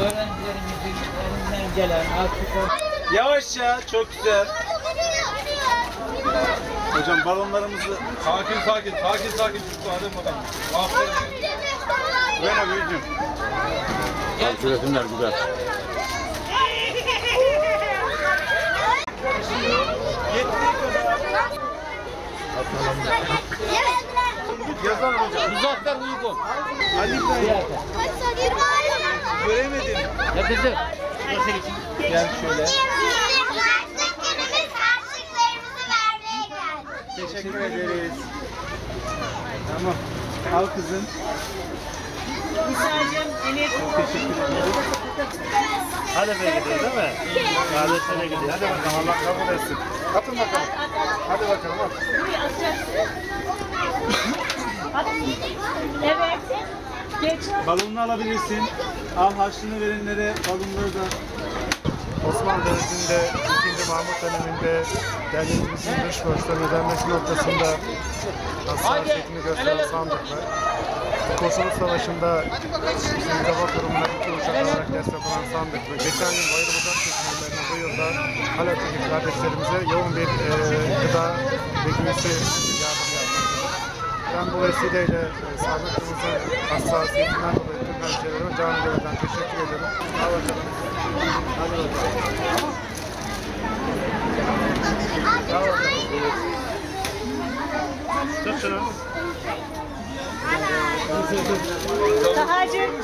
öğrencilerimizin elinden gelen artık Yavaşça, çok güzel. Hocam balonlarımızı... Sakin sakin çocuklar, hadi bakalım. Aferin. Ben abicim. Resimler güzel. Yazalım hocam. Muzaffer uygun. Ali İbrahim. Göremedim. Yatırdım. Gel şöyle. Teşekkür Teşekkür ederiz. Tamam. Al kızım. Çok teşekkür ederiz. Hadi be gidiyor değil mi? Kardeşine gidiyor. Hadi bakalım Allah kabul etsin. Atın bakalım. Hadi bakalım at. Evet. Geç. Balonunu alabilirsin. Al harçlığını verenlere balonları da. Osmanlı Devleti'nde 2. Mahmut döneminde devletimizin dış borçlarının ödenmesi noktasında hassasiyetini gösteren sandıklar. Kurtuluş Savaşı'nda bizim hava kurumuna 2 uçak olarak destek olan sandık ve geçen yıl Bayır Bucak seçimlerinde bu yılda Halep'teki kardeşlerimize yoğun bir gıda ve giysi yardım yapmaktadır. Ben bu vesileyle sandıkçımızın hassasiyetinden dolayı tüm hemşehrilerime canı gönülden teşekkür ederim. Al bakalım. Hadi bakalım. Al bakalım. Tut şunu. Tahacığım.